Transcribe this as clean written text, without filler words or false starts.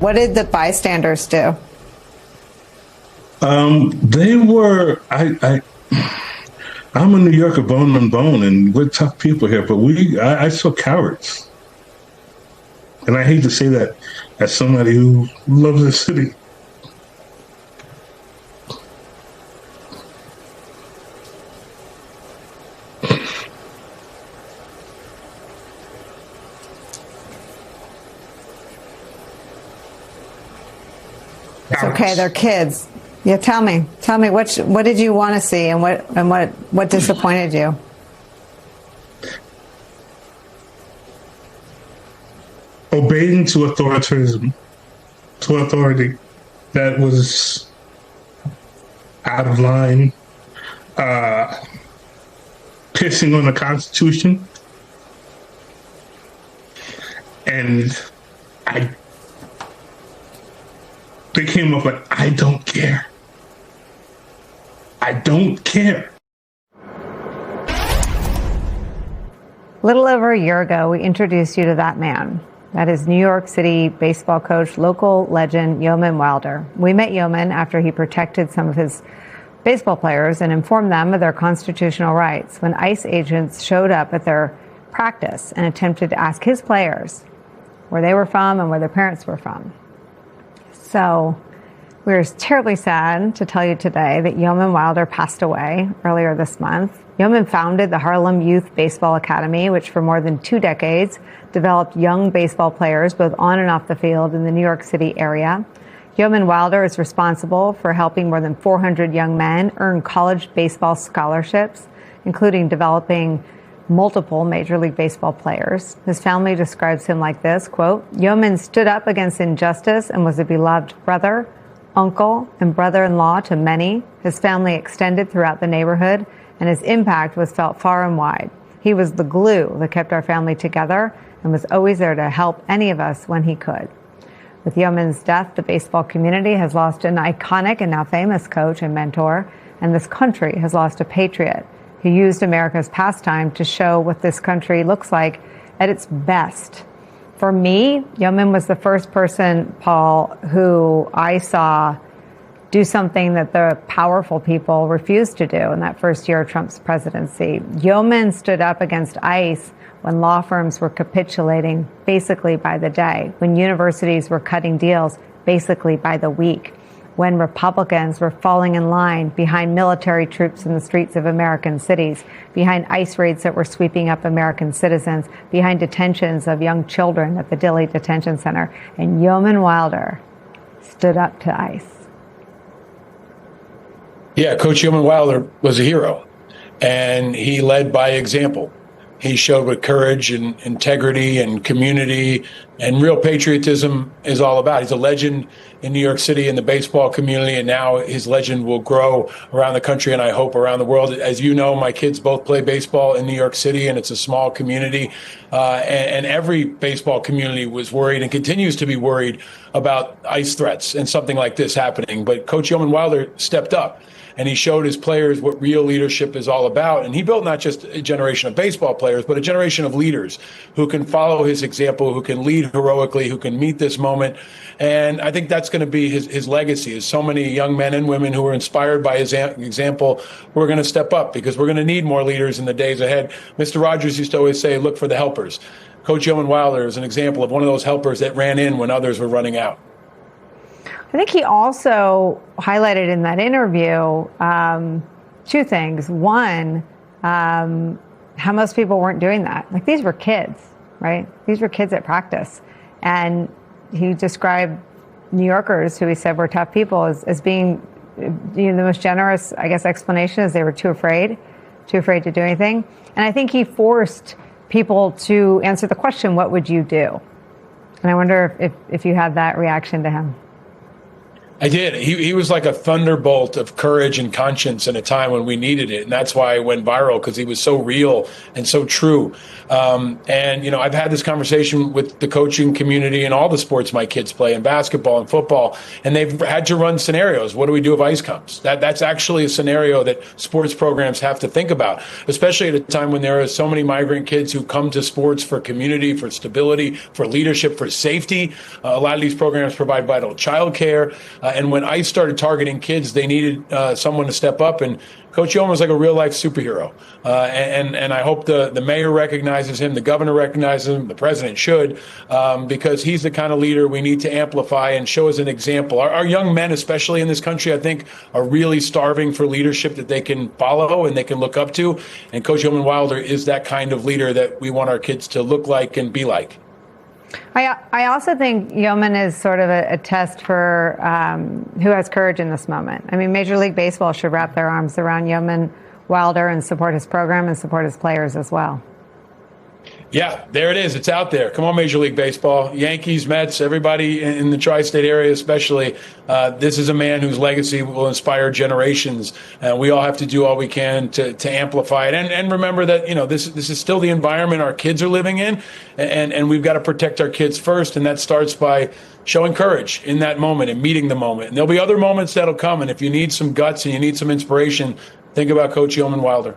What did the bystanders do? They were, I'm a New Yorker bone and bone, and we're tough people here, but I saw cowards. And I hate to say that as somebody who loves the city. It's okay, they're kids. Yeah, tell me what did you want to see, and what disappointed you? Obeying to authoritarianism, to authority that was out of line, pissing on the Constitution, and they came up with, I don't care. I don't care. A little over a year ago, we introduced you to that man. That is New York City baseball coach, local legend Yoman Wilder. We met Yoman after he protected some of his baseball players and informed them of their constitutional rights when ICE agents showed up at their practice and attempted to ask his players where they were from and where their parents were from. So we're terribly sad to tell you today that Yoman Wilder passed away earlier this month. Yoman founded the Harlem Youth Baseball Academy, which for more than 2 decades developed young baseball players both on and off the field in the New York City area. Yoman Wilder is responsible for helping more than 400 young men earn college baseball scholarships, including developing multiple Major League Baseball players. His family describes him like this, quote, Yoman stood up against injustice and was a beloved brother, uncle, and brother-in-law to many. His family extended throughout the neighborhood, and his impact was felt far and wide. He was the glue that kept our family together and was always there to help any of us when he could. With Yoman's death, the baseball community has lost an iconic and now famous coach and mentor, and this country has lost a patriot who used America's pastime to show what this country looks like at its best. For me, Yoman was the first person, Paul, who I saw do something that the powerful people refused to do in that first year of Trump's presidency. Yoman stood up against ICE when law firms were capitulating basically by the day, when universities were cutting deals basically by the week, when Republicans were falling in line behind military troops in the streets of American cities, behind ICE raids that were sweeping up American citizens, behind detentions of young children at the Dilley Detention Center. And Yoman Wilder stood up to ICE. Yeah, Coach Yoman Wilder was a hero, and he led by example. He showed what courage and integrity and community and real patriotism is all about. He's a legend in New York City in the baseball community, and now his legend will grow around the country and I hope around the world. As you know, my kids both play baseball in New York City, and it's a small community. And every baseball community was worried and continues to be worried about ICE threats and something like this happening. But Coach Yoman Wilder stepped up. And he showed his players what real leadership is all about. And he built not just a generation of baseball players, but a generation of leaders who can follow his example, who can lead heroically, who can meet this moment. And I think that's going to be his legacy, is so many young men and women who are inspired by his example. We're going to step up because we're going to need more leaders in the days ahead. Mr. Rogers used to always say, look for the helpers. Coach Yoman Wilder is an example of one of those helpers that ran in when others were running out. I think he also highlighted in that interview 2 things. One, how most people weren't doing that. Like, these were kids, right? These were kids at practice. And he described New Yorkers, who he said were tough people, as being, the most generous, I guess, explanation is they were too afraid to do anything. And I think he forced people to answer the question, what would you do? And I wonder if you had that reaction to him. I did. He was like a thunderbolt of courage and conscience in a time when we needed it. And that's why it went viral, because he was so real and so true. And, you know, I've had this conversation with the coaching community and all the sports my kids play, in basketball and football, and they've had to run scenarios. What do we do if ice comes? That's actually a scenario that sports programs have to think about, especially at a time when there are so many migrant kids who come to sports for community, for stability, for leadership, for safety. A lot of these programs provide vital childcare. And when ICE started targeting kids, they needed someone to step up. And Coach Yeoman was like a real life superhero. And I hope the mayor recognizes him, the governor recognizes him, the president should, because he's the kind of leader we need to amplify and show as an example. Our young men, especially in this country, I think are really starving for leadership that they can follow and they can look up to. And Coach Yeoman Wilder is that kind of leader that we want our kids to look like and be like. I also think Yeoman is sort of a test for who has courage in this moment. I mean, Major League Baseball should wrap their arms around Yeoman Wilder and support his program and support his players as well. Yeah, there it is. It's out there. Come on, Major League Baseball. Yankees, Mets, everybody in the tri-state area especially. This is a man whose legacy will inspire generations. And we all have to do all we can to amplify it. And remember that, you know, this is still the environment our kids are living in. And we've got to protect our kids first. And that starts by showing courage in that moment and meeting the moment. And there'll be other moments that'll come. And if you need some guts and you need some inspiration, think about Coach Yeoman Wilder.